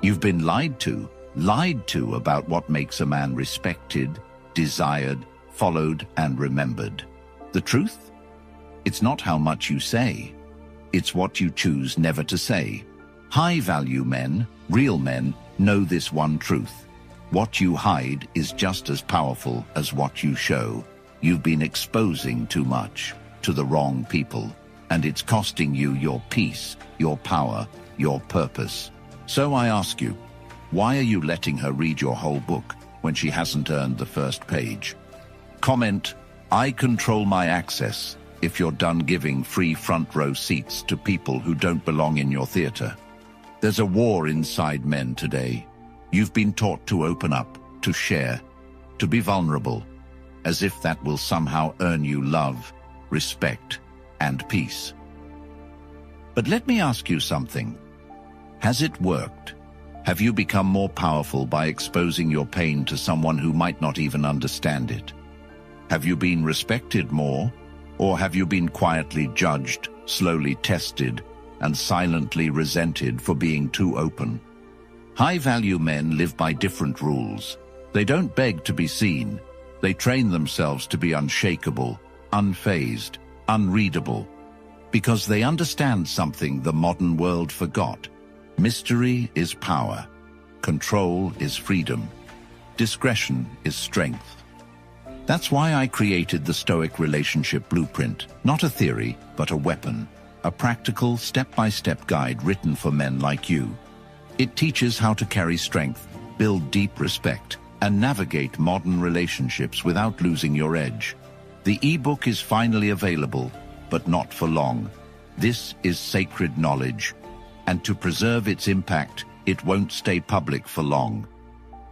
You've been lied to about what makes a man respected, desired, followed, and remembered. The truth? It's not how much you say. It's what you choose never to say. High-value men, real men, know this one truth. What you hide is just as powerful as what you show. You've been exposing too much to the wrong people, and it's costing you your peace, your power, your purpose. So I ask you, why are you letting her read your whole book when she hasn't earned the first page? Comment, "I control my access," if you're done giving free front row seats to people who don't belong in your theater. There's a war inside men today. You've been taught to open up, to share, to be vulnerable, as if that will somehow earn you love, respect, and peace. But let me ask you something. Has it worked? Have you become more powerful by exposing your pain to someone who might not even understand it? Have you been respected more, or have you been quietly judged, slowly tested, and silently resented for being too open? High-value men live by different rules. They don't beg to be seen. They train themselves to be unshakable, unfazed, unreadable, because they understand something the modern world forgot. Mystery is power. Control is freedom. Discretion is strength. That's why I created the Stoic Relationship Blueprint, not a theory, but a weapon, a practical step-by-step guide written for men like you. It teaches how to carry strength, build deep respect, and navigate modern relationships without losing your edge. The ebook is finally available, but not for long. This is sacred knowledge, and to preserve its impact, it won't stay public for long.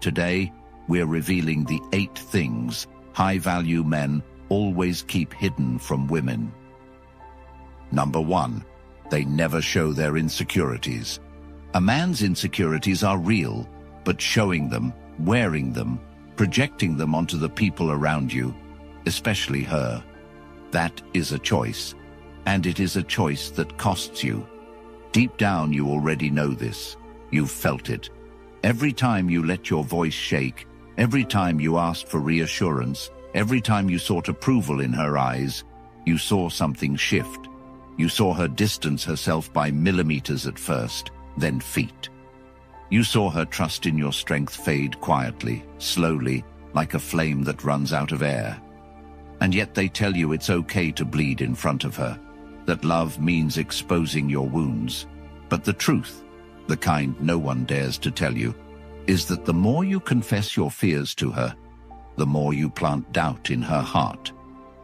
Today, we're revealing the 8 things high-value men always keep hidden from women. Number 1, they never show their insecurities. A man's insecurities are real, but showing them, wearing them, projecting them onto the people around you, especially her, that is a choice, and it is a choice that costs you. Deep down, you already know this. You've felt it. Every time you let your voice shake, every time you asked for reassurance, every time you sought approval in her eyes, you saw something shift. You saw her distance herself by millimeters at first, then feet. You saw her trust in your strength fade quietly, slowly, like a flame that runs out of air. And yet they tell you it's okay to bleed in front of her, that love means exposing your wounds. But the truth, the kind no one dares to tell you, is that the more you confess your fears to her, the more you plant doubt in her heart.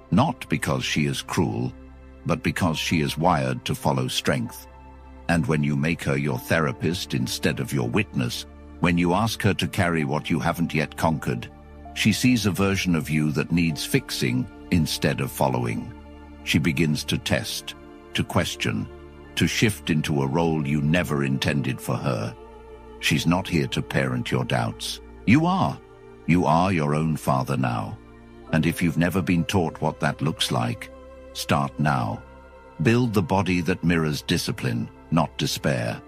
Not because she is cruel, but because she is wired to follow strength. And when you make her your therapist instead of your witness, when you ask her to carry what you haven't yet conquered, she sees a version of you that needs fixing instead of following. She begins to test, to question, to shift into a role you never intended for her. She's not here to parent your doubts. You are. You are your own father now. And if you've never been taught what that looks like, start now. Build the body that mirrors discipline, not despair.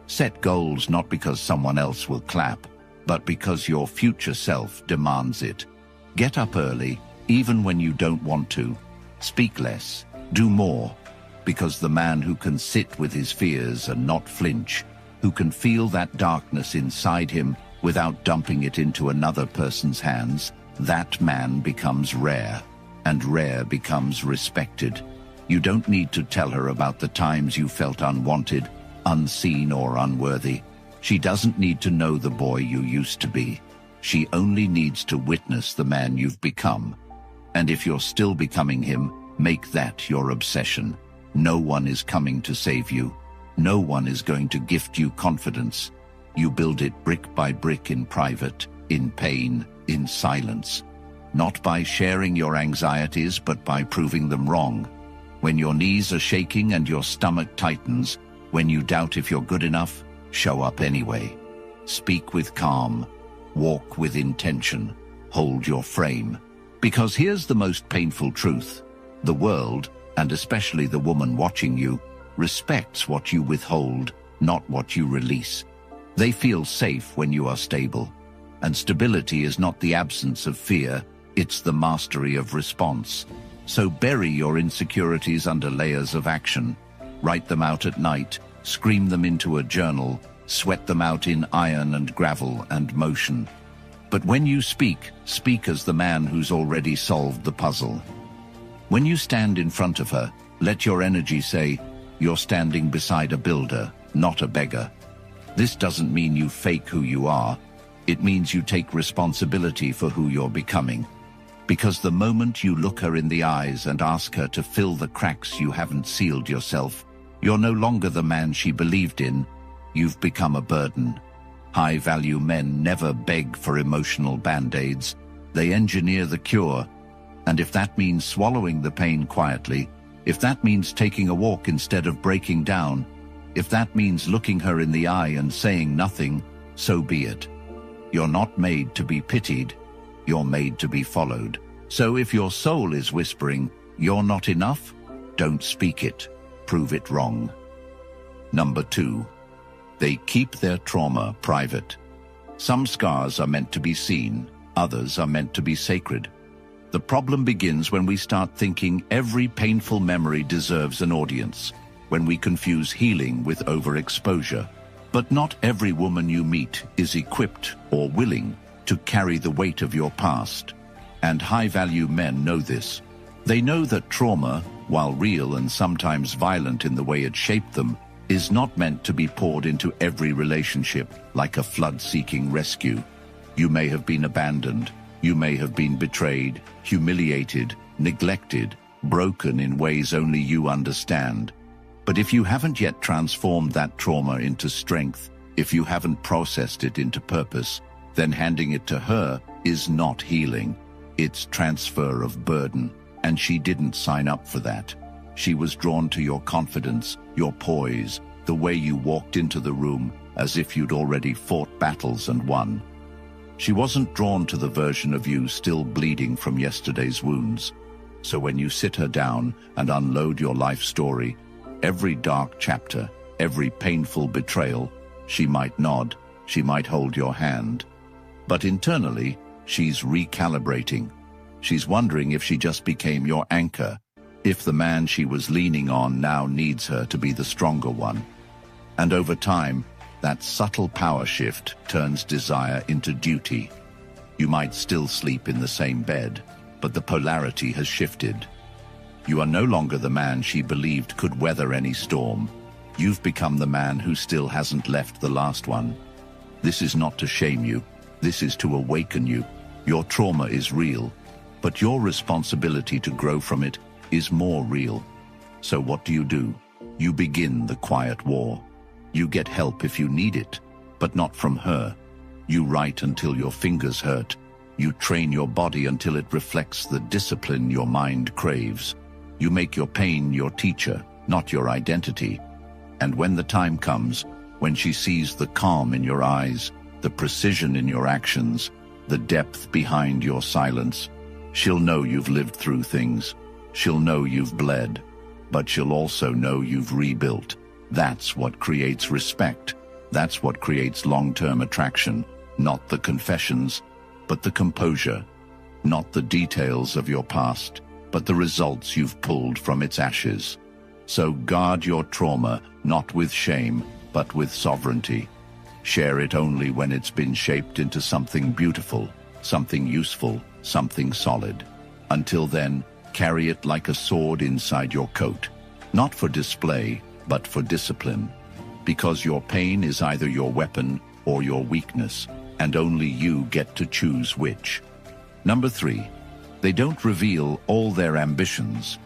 Set goals not because someone else will clap, but because your future self demands it. Get up early, even when you don't want to. Speak less, do more, because the man who can sit with his fears and not flinch, who can feel that darkness inside him without dumping it into another person's hands, that man becomes rare, and rare becomes respected. You don't need to tell her about the times you felt unwanted, unseen, or unworthy. She doesn't need to know the boy you used to be. She only needs to witness the man you've become. And if you're still becoming him, make that your obsession. No one is coming to save you. No one is going to gift you confidence. You build it brick by brick in private, in pain, in silence. Not by sharing your anxieties, but by proving them wrong. When your knees are shaking and your stomach tightens, when you doubt if you're good enough, show up anyway. Speak with calm. Walk with intention. Hold your frame. Because here's the most painful truth. The world, and especially the woman watching you, respects what you withhold, not what you release. They feel safe when you are stable. And stability is not the absence of fear, it's the mastery of response. So bury your insecurities under layers of action. Write them out at night, scream them into a journal, sweat them out in iron and gravel and motion. But when you speak, speak as the man who's already solved the puzzle. When you stand in front of her, let your energy say, you're standing beside a builder, not a beggar. This doesn't mean you fake who you are. It means you take responsibility for who you're becoming. Because the moment you look her in the eyes and ask her to fill the cracks you haven't sealed yourself, you're no longer the man she believed in. You've become a burden. High-value men never beg for emotional band-aids. They engineer the cure. And if that means swallowing the pain quietly, if that means taking a walk instead of breaking down, if that means looking her in the eye and saying nothing, so be it. You're not made to be pitied. You're made to be followed. So if your soul is whispering, you're not enough, don't speak it. Prove it wrong. Number 2. They keep their trauma private. Some scars are meant to be seen, others are meant to be sacred. The problem begins when we start thinking every painful memory deserves an audience, when we confuse healing with overexposure. But not every woman you meet is equipped or willing to carry the weight of your past. And high-value men know this. They know that trauma, while real and sometimes violent in the way it shaped them, is not meant to be poured into every relationship like a flood-seeking rescue. You may have been abandoned, you may have been betrayed, humiliated, neglected, broken in ways only you understand. But if you haven't yet transformed that trauma into strength, if you haven't processed it into purpose, then handing it to her is not healing. It's transfer of burden, and she didn't sign up for that. She was drawn to your confidence, your poise, the way you walked into the room as if you'd already fought battles and won. She wasn't drawn to the version of you still bleeding from yesterday's wounds. So when you sit her down and unload your life story, every dark chapter, every painful betrayal, she might nod, she might hold your hand. But internally, she's recalibrating. She's wondering if she just became your anchor, if the man she was leaning on now needs her to be the stronger one. And over time, that subtle power shift turns desire into duty. You might still sleep in the same bed, but the polarity has shifted. You are no longer the man she believed could weather any storm. You've become the man who still hasn't left the last one. This is not to shame you. This is to awaken you. Your trauma is real, but your responsibility to grow from it is more real. So what do? You begin the quiet war. You get help if you need it, but not from her. You write until your fingers hurt. You train your body until it reflects the discipline your mind craves. You make your pain your teacher, not your identity. And when the time comes, when she sees the calm in your eyes, the precision in your actions, the depth behind your silence, she'll know you've lived through things. She'll know you've bled, but she'll also know you've rebuilt. That's what creates respect. That's what creates long-term attraction, not the confessions, but the composure, not the details of your past, but the results you've pulled from its ashes. So guard your trauma, not with shame, but with sovereignty. Share it only when it's been shaped into something beautiful, something useful, something solid. Until then, carry it like a sword inside your coat, not for display, but for discipline. Because your pain is either your weapon or your weakness, and only you get to choose which. Number 3, they don't reveal all their ambitions.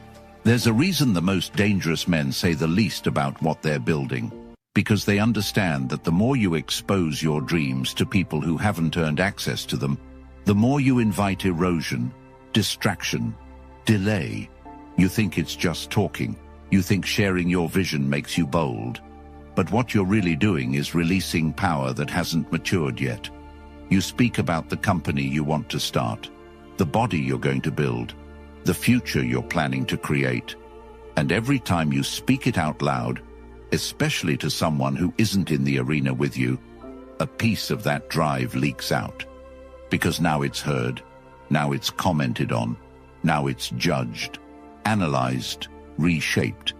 There's a reason the most dangerous men say the least about what they're building, because they understand that the more you expose your dreams to people who haven't earned access to them, the more you invite erosion, distraction, delay. You think it's just talking. You think sharing your vision makes you bold. But what you're really doing is releasing power that hasn't matured yet. You speak about the company you want to start, the body you're going to build, the future you're planning to create. And every time you speak it out loud, especially to someone who isn't in the arena with you, a piece of that drive leaks out. Because now it's heard, now it's commented on, now it's judged, analyzed, reshaped.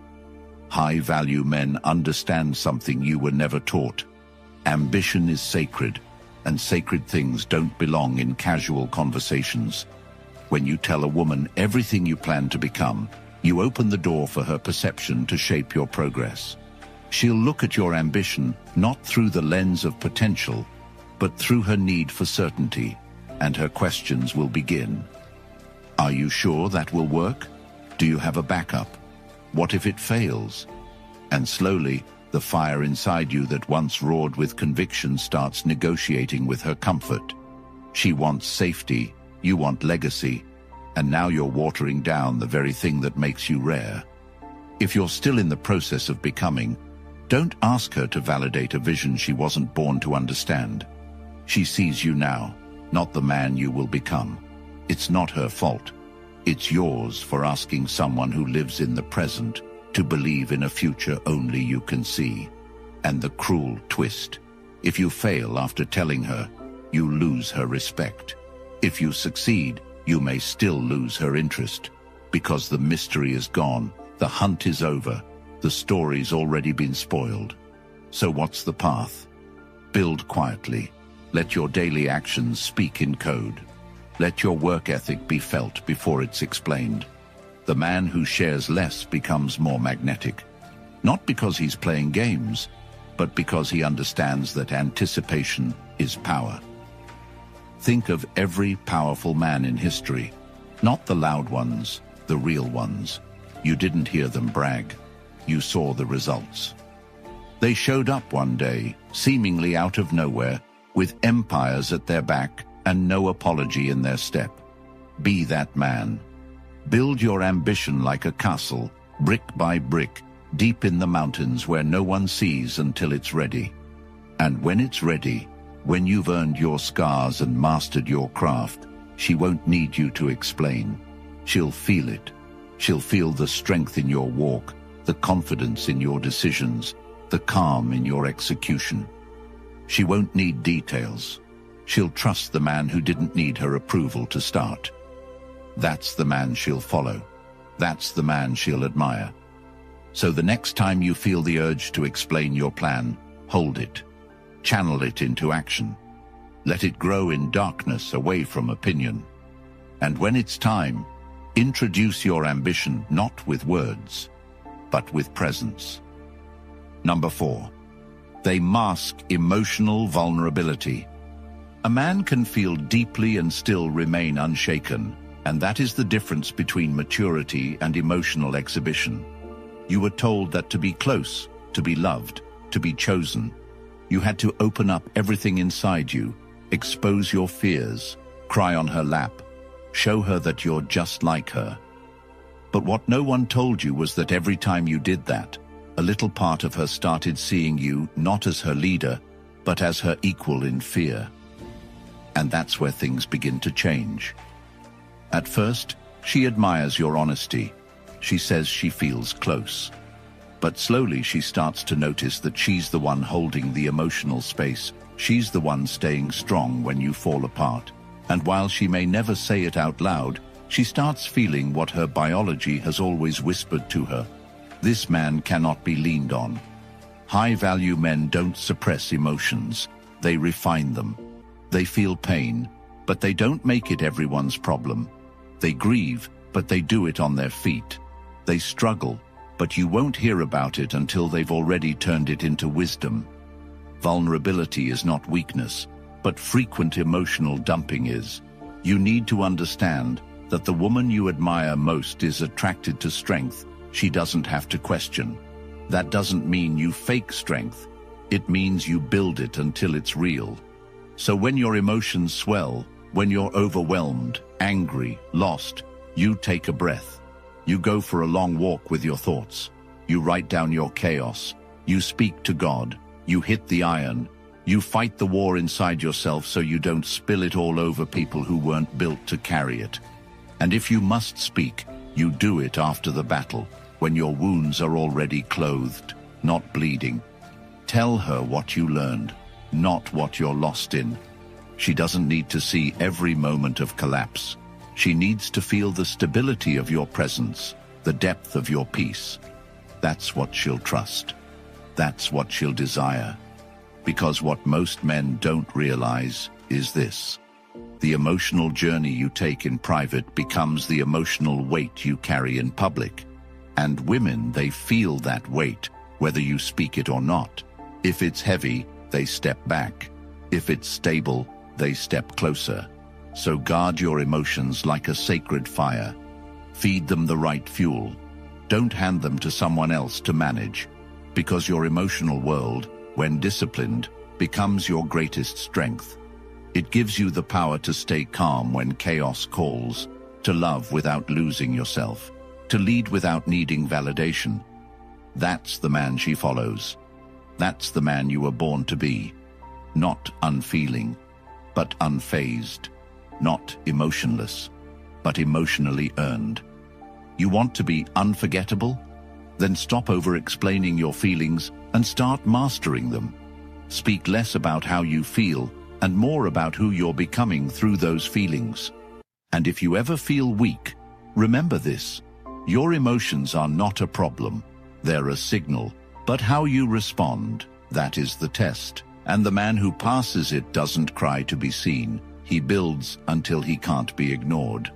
High-value men understand something you were never taught. Ambition is sacred, and sacred things don't belong in casual conversations. When you tell a woman everything you plan to become, you open the door for her perception to shape your progress. She'll look at your ambition not through the lens of potential, but through her need for certainty, and her questions will begin. Are you sure that will work? Do you have a backup? What if it fails? And slowly, the fire inside you that once roared with conviction starts negotiating with her comfort. She wants safety, you want legacy, and now you're watering down the very thing that makes you rare. If you're still in the process of becoming, don't ask her to validate a vision she wasn't born to understand. She sees you now, not the man you will become. It's not her fault. It's yours for asking someone who lives in the present to believe in a future only you can see. And the cruel twist: if you fail after telling her, you lose her respect. If you succeed, you may still lose her interest, because the mystery is gone, the hunt is over, the story's already been spoiled. So what's the path? Build quietly. Let your daily actions speak in code. Let your work ethic be felt before it's explained. The man who shares less becomes more magnetic, not because he's playing games, but because he understands that anticipation is power. Think of every powerful man in history, not the loud ones, the real ones. You didn't hear them brag. You saw the results. They showed up one day, seemingly out of nowhere, with empires at their back and no apology in their step. Be that man. Build your ambition like a castle, brick by brick, deep in the mountains where no one sees until it's ready. And when it's ready, when you've earned your scars and mastered your craft, she won't need you to explain. She'll feel it. She'll feel the strength in your walk, the confidence in your decisions, the calm in your execution. She won't need details. She'll trust the man who didn't need her approval to start. That's the man she'll follow. That's the man she'll admire. So the next time you feel the urge to explain your plan, hold it. Channel it into action. Let it grow in darkness away from opinion. And when it's time, introduce your ambition not with words, but with presence. Number 4. They mask emotional vulnerability. A man can feel deeply and still remain unshaken, and that is the difference between maturity and emotional exhibition. You were told that to be close, to be loved, to be chosen, you had to open up everything inside you, expose your fears, cry on her lap, show her that you're just like her. But what no one told you was that every time you did that, a little part of her started seeing you not as her leader, but as her equal in fear. And that's where things begin to change. At first, she admires your honesty. She says she feels close. But slowly she starts to notice that she's the one holding the emotional space. She's the one staying strong when you fall apart. And while she may never say it out loud, she starts feeling what her biology has always whispered to her. This man cannot be leaned on. High-value men don't suppress emotions. They refine them. They feel pain, but they don't make it everyone's problem. They grieve, but they do it on their feet. They struggle, but you won't hear about it until they've already turned it into wisdom. Vulnerability is not weakness, but frequent emotional dumping is. You need to understand that the woman you admire most is attracted to strength. She doesn't have to question. That doesn't mean you fake strength. It means you build it until it's real. So when your emotions swell, when you're overwhelmed, angry, lost, you take a breath. You go for a long walk with your thoughts. You write down your chaos. You speak to God. You hit the iron. You fight the war inside yourself so you don't spill it all over people who weren't built to carry it. And if you must speak, you do it after the battle, when your wounds are already clothed, not bleeding. Tell her what you learned. not what you're lost in. She doesn't need to see every moment of collapse. She needs to feel the stability of your presence, the depth of your peace. That's what she'll trust. That's what she'll desire. Because what most men don't realize is this: the emotional journey you take in private becomes the emotional weight you carry in public. And women, they feel that weight, whether you speak it or not. If it's heavy, they step back. If it's stable, they step closer. So guard your emotions like a sacred fire. Feed them the right fuel. Don't hand them to someone else to manage, because your emotional world, when disciplined, becomes your greatest strength. It gives you the power to stay calm when chaos calls, to love without losing yourself, to lead without needing validation. That's the man she follows. That's the man you were born to be. Not unfeeling, but unfazed. Not emotionless, but emotionally earned. You want to be unforgettable? Then stop over-explaining your feelings and start mastering them. Speak less about how you feel and more about who you're becoming through those feelings. And if you ever feel weak, remember this: your emotions are not a problem. They're a signal. But how you respond, that is the test. And the man who passes it doesn't cry to be seen. He builds until he can't be ignored.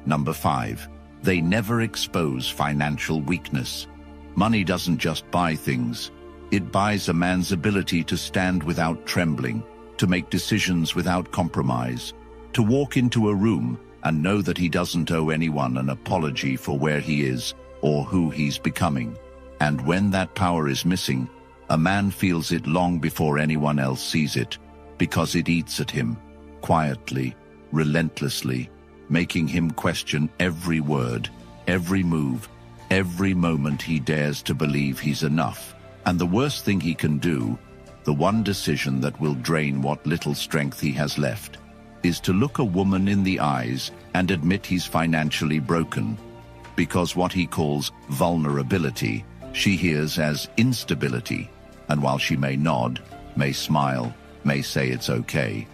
Number 5. They never expose financial weakness. Money doesn't just buy things. It buys a man's ability to stand without trembling, to make decisions without compromise, to walk into a room and know that he doesn't owe anyone an apology for where he is or who he's becoming. And when that power is missing, a man feels it long before anyone else sees it, because it eats at him, quietly, relentlessly, making him question every word, every move, every moment he dares to believe he's enough. And the worst thing he can do, the one decision that will drain what little strength he has left, is to look a woman in the eyes and admit he's financially broken, because what he calls vulnerability, she hears as instability. And while she may nod, may smile, may say it's okay,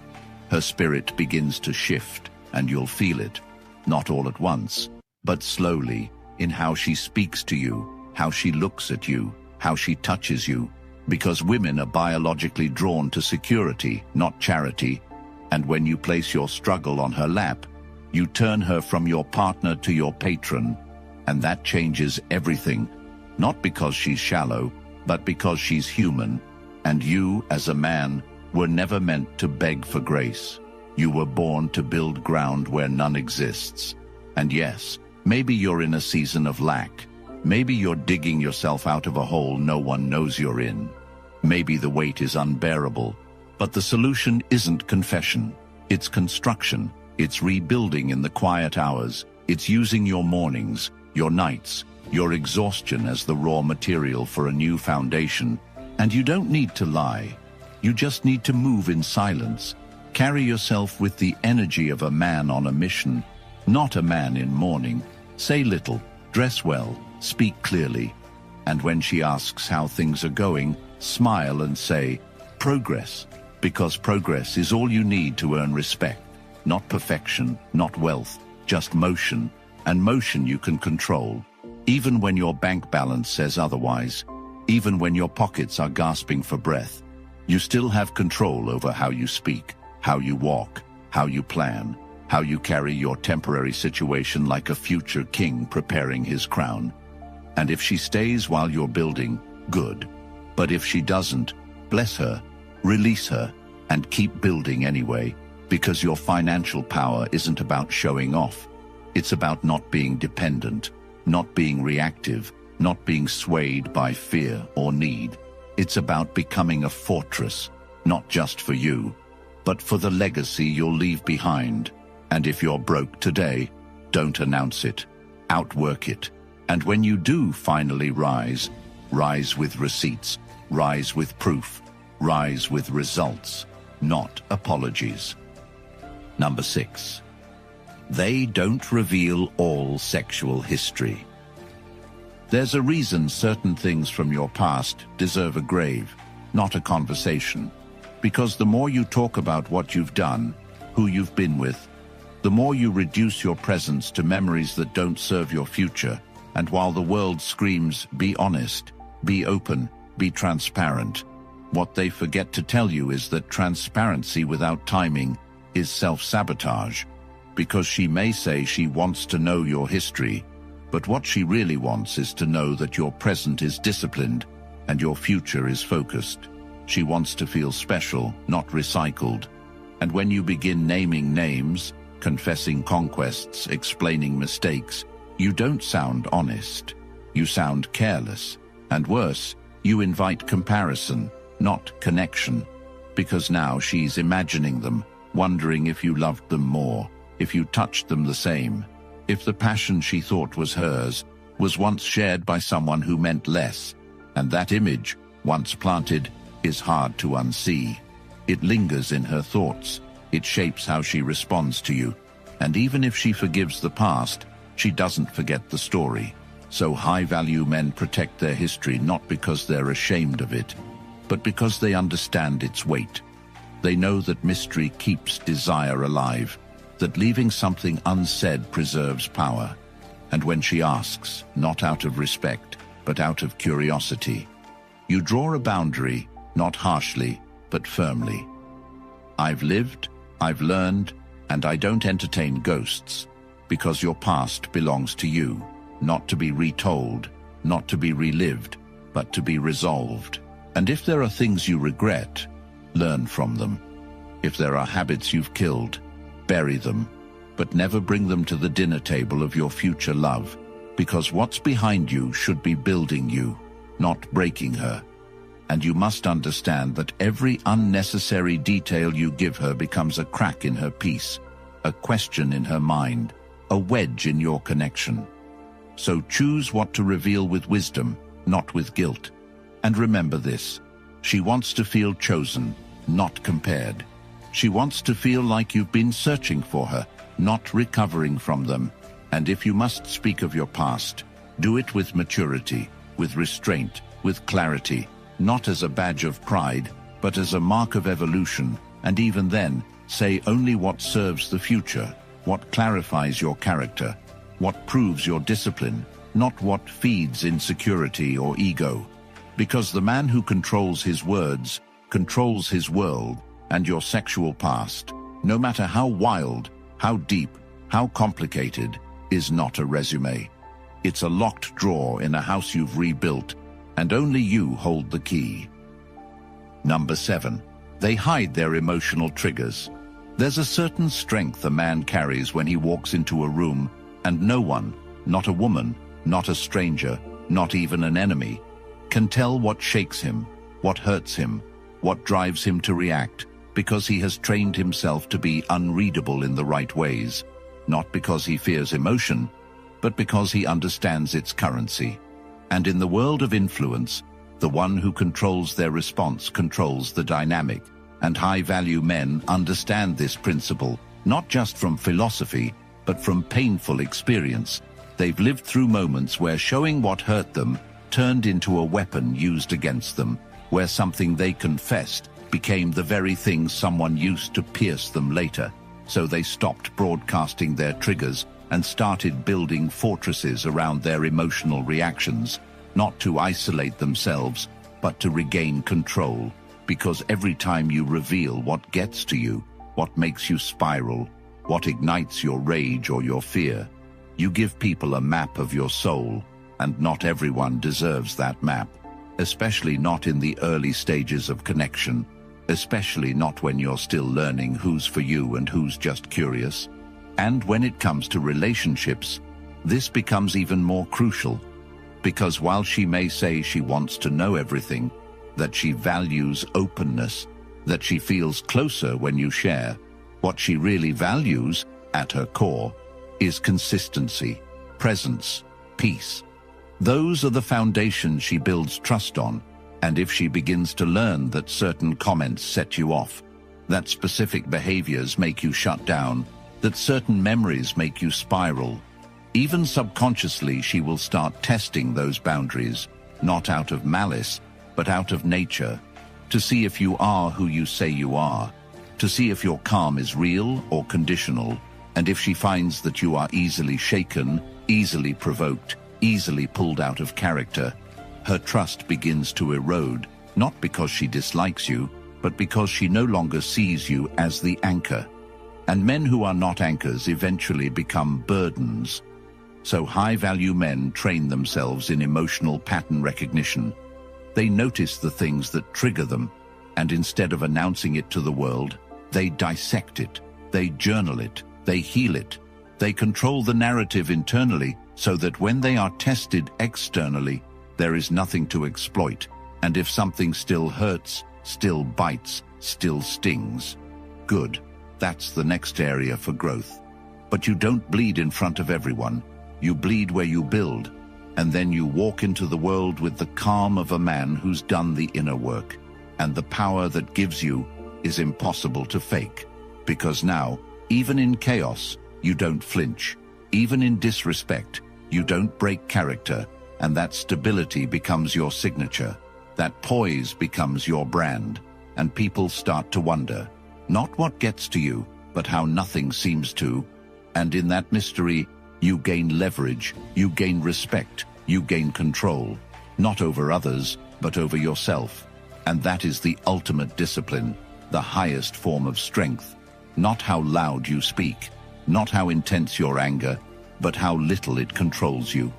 her spirit begins to shift, and you'll feel it, not all at once, but slowly, in how she speaks to you, how she looks at you, how she touches you, because women are biologically drawn to security, not charity. And when you place your struggle on her lap, you turn her from your partner to your patron, and that changes everything, not because she's shallow, but because she's human, and you, as a man, were never meant to beg for grace. You were born to build ground where none exists. And yes, maybe you're in a season of lack. Maybe you're digging yourself out of a hole no one knows you're in. Maybe the weight is unbearable. But the solution isn't confession. It's construction. It's rebuilding in the quiet hours. It's using your mornings, your nights, your exhaustion as the raw material for a new foundation. And you don't need to lie. You just need to move in silence. Carry yourself with the energy of a man on a mission, not a man in mourning. Say little, dress well, speak clearly. And when she asks how things are going, smile and say, progress. Because progress is all you need to earn respect. Not perfection, not wealth, just motion. And motion you can control. Even when your bank balance says otherwise, even when your pockets are gasping for breath, you still have control over how you speak, how you walk, how you plan, how you carry your temporary situation like a future king preparing his crown. And if she stays while you're building, good. But if she doesn't, bless her, release her, and keep building anyway, because your financial power isn't about showing off. It's about not being dependent, not being reactive, not being swayed by fear or need. It's about becoming a fortress, not just for you, but for the legacy you'll leave behind. And if you're broke today, don't announce it. Outwork it. And when you do finally rise, rise with receipts, rise with proof, rise with results, not apologies. Number 6. They don't reveal all sexual history. There's a reason certain things from your past deserve a grave, not a conversation. Because the more you talk about what you've done, who you've been with, the more you reduce your presence to memories that don't serve your future. And while the world screams, be honest, be open, be transparent, what they forget to tell you is that transparency without timing is self-sabotage. Because she may say she wants to know your history, but what she really wants is to know that your present is disciplined and your future is focused. She wants to feel special, not recycled. And when you begin naming names, confessing conquests, explaining mistakes, you don't sound honest. You sound careless. And worse, you invite comparison, not connection. Because now she's imagining them, wondering if you loved them more, if you touched them the same, if the passion she thought was hers was once shared by someone who meant less. And that image, once planted, is hard to unsee. It lingers in her thoughts. It shapes how she responds to you. And even if she forgives the past, she doesn't forget the story. So high-value men protect their history not because they're ashamed of it, but because they understand its weight. They know that mystery keeps desire alive, that leaving something unsaid preserves power. And when she asks, not out of respect, but out of curiosity, you draw a boundary, not harshly, but firmly. I've lived, I've learned, and I don't entertain ghosts, because your past belongs to you, not to be retold, not to be relived, but to be resolved. And if there are things you regret, learn from them. If there are habits you've killed, bury them, but never bring them to the dinner table of your future love, because what's behind you should be building you, not breaking her. And you must understand that every unnecessary detail you give her becomes a crack in her peace, a question in her mind, a wedge in your connection. So choose what to reveal with wisdom, not with guilt. And remember this, she wants to feel chosen, not compared. She wants to feel like you've been searching for her, not recovering from them. And if you must speak of your past, do it with maturity, with restraint, with clarity, not as a badge of pride, but as a mark of evolution. And even then, say only what serves the future, what clarifies your character, what proves your discipline, not what feeds insecurity or ego. Because the man who controls his words controls his world. And your sexual past, no matter how wild, how deep, how complicated, is not a resume. It's a locked drawer in a house you've rebuilt, and only you hold the key. Number 7. They hide their emotional triggers. There's a certain strength a man carries when he walks into a room, and no one, not a woman, not a stranger, not even an enemy, can tell what shakes him, what hurts him, what drives him to react, because he has trained himself to be unreadable in the right ways, not because he fears emotion, but because he understands its currency. And in the world of influence, the one who controls their response controls the dynamic, and high-value men understand this principle, not just from philosophy, but from painful experience. They've lived through moments where showing what hurt them turned into a weapon used against them, where something they confessed became the very thing someone used to pierce them later. So they stopped broadcasting their triggers and started building fortresses around their emotional reactions, not to isolate themselves, but to regain control. Because every time you reveal what gets to you, what makes you spiral, what ignites your rage or your fear, you give people a map of your soul, and not everyone deserves that map, especially not in the early stages of connection. Especially not when you're still learning who's for you and who's just curious. And when it comes to relationships, this becomes even more crucial. Because while she may say she wants to know everything, that she values openness, that she feels closer when you share, what she really values, at her core, is consistency, presence, peace. Those are the foundations she builds trust on. And if she begins to learn that certain comments set you off, that specific behaviors make you shut down, that certain memories make you spiral, even subconsciously she will start testing those boundaries, not out of malice, but out of nature. to see if you are who you say you are, to see if your calm is real or conditional, and if she finds that you are easily shaken, easily provoked, easily pulled out of character, her trust begins to erode, not because she dislikes you, but because she no longer sees you as the anchor. And men who are not anchors eventually become burdens. So high-value men train themselves in emotional pattern recognition. They notice the things that trigger them, and instead of announcing it to the world, they dissect it, they journal it, they heal it. They control the narrative internally so that when they are tested externally, there is nothing to exploit. And if something still hurts, still bites, still stings, good. That's the next area for growth. But you don't bleed in front of everyone. You bleed where you build, and then you walk into the world with the calm of a man who's done the inner work. And the power that gives you is impossible to fake. Because now, even in chaos, you don't flinch. Even in disrespect, you don't break character, and that stability becomes your signature. That poise becomes your brand, and people start to wonder, not what gets to you, but how nothing seems to. And in that mystery, you gain leverage, you gain respect, you gain control, not over others, but over yourself. And that is the ultimate discipline, the highest form of strength. Not how loud you speak, not how intense your anger, but how little it controls you.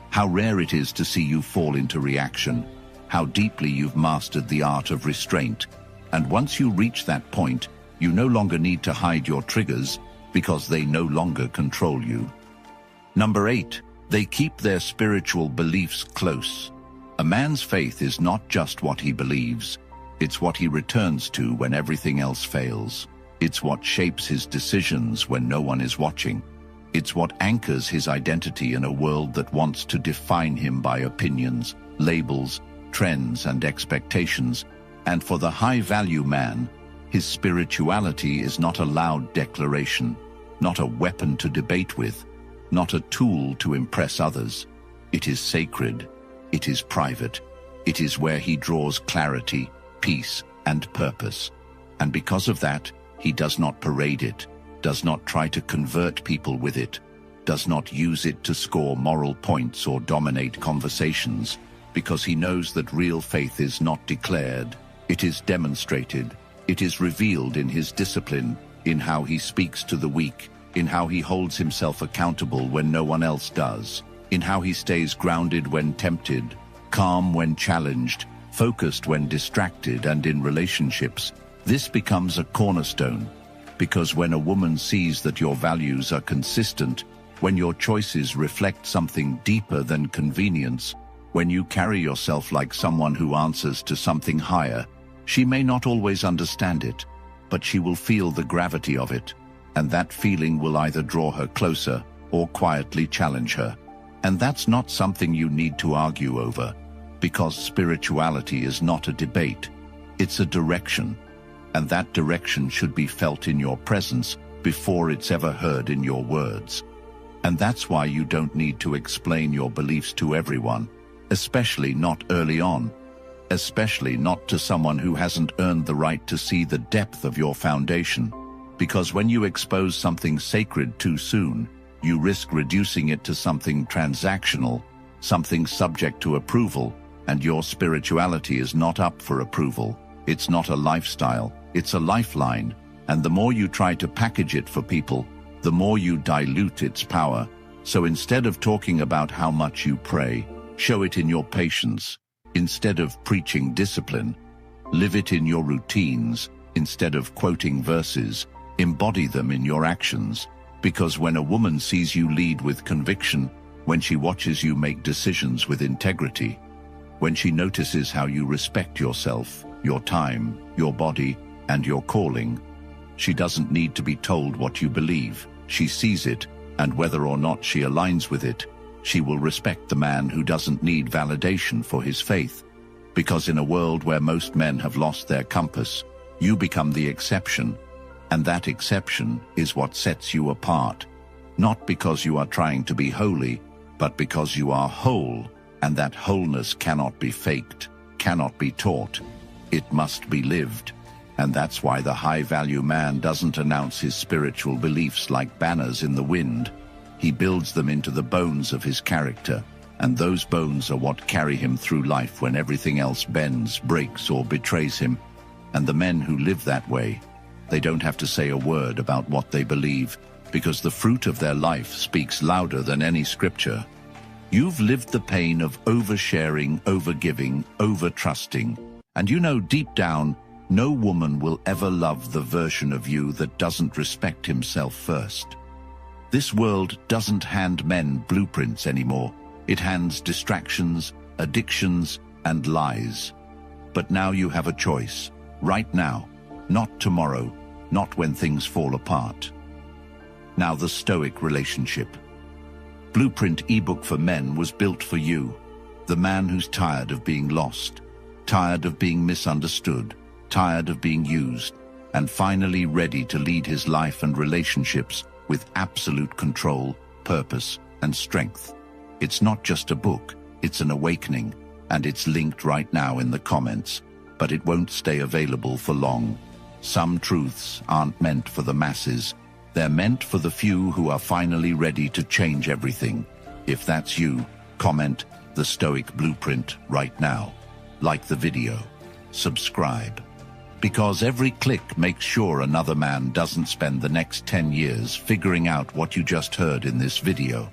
How rare it is to see you fall into reaction, how deeply you've mastered the art of restraint. And once you reach that point, you no longer need to hide your triggers because they no longer control you. Number 8, they keep their spiritual beliefs close. A man's faith is not just what he believes, it's what he returns to when everything else fails. It's what shapes his decisions when no one is watching. It's what anchors his identity in a world that wants to define him by opinions, labels, trends, and expectations. And for the high-value man, his spirituality is not a loud declaration, not a weapon to debate with, not a tool to impress others. It is sacred, it is private, it is where he draws clarity, peace, and purpose. And because of that, he does not parade it, does not try to convert people with it, does not use it to score moral points or dominate conversations, because he knows that real faith is not declared, it is demonstrated, it is revealed in his discipline, in how he speaks to the weak, in how he holds himself accountable when no one else does, in how he stays grounded when tempted, calm when challenged, focused when distracted, and in relationships. This becomes a cornerstone, because when a woman sees that your values are consistent, when your choices reflect something deeper than convenience, when you carry yourself like someone who answers to something higher, she may not always understand it, but she will feel the gravity of it, and that feeling will either draw her closer or quietly challenge her. And that's not something you need to argue over, because spirituality is not a debate, it's a direction. And that direction should be felt in your presence before it's ever heard in your words. And that's why you don't need to explain your beliefs to everyone, especially not early on, especially not to someone who hasn't earned the right to see the depth of your foundation. Because when you expose something sacred too soon, you risk reducing it to something transactional, something subject to approval, and your spirituality is not up for approval. It's not a lifestyle, it's a lifeline, and the more you try to package it for people, the more you dilute its power. So instead of talking about how much you pray, show it in your patience. Instead of preaching discipline, live it in your routines. Instead of quoting verses, embody them in your actions. Because when a woman sees you lead with conviction, when she watches you make decisions with integrity, when she notices how you respect yourself, your time, your body, and your calling, she doesn't need to be told what you believe. She sees it, and whether or not she aligns with it, she will respect the man who doesn't need validation for his faith. Because in a world where most men have lost their compass, you become the exception, and that exception is what sets you apart. Not because you are trying to be holy, but because you are whole, and that wholeness cannot be faked, cannot be taught. It must be lived. And that's why the high-value man doesn't announce his spiritual beliefs like banners in the wind. He builds them into the bones of his character, and those bones are what carry him through life when everything else bends, breaks, or betrays him. And the men who live that way, they don't have to say a word about what they believe, because the fruit of their life speaks louder than any scripture. You've lived the pain of oversharing, overgiving, overtrusting, and you know deep down, no woman will ever love the version of you that doesn't respect himself first. This world doesn't hand men blueprints anymore. It hands distractions, addictions, and lies. But now you have a choice. Right now, not tomorrow, not when things fall apart. Now the Stoic relationship. Blueprint ebook for men was built for you, the man who's tired of being lost, tired of being misunderstood, tired of being used, and finally ready to lead his life and relationships with absolute control, purpose, and strength. It's not just a book, it's an awakening, and it's linked right now in the comments, but it won't stay available for long. Some truths aren't meant for the masses. They're meant for the few who are finally ready to change everything. If that's you, comment the Stoic Blueprint right now. Like the video. Subscribe. Because every click makes sure another man doesn't spend the next 10 years figuring out what you just heard in this video.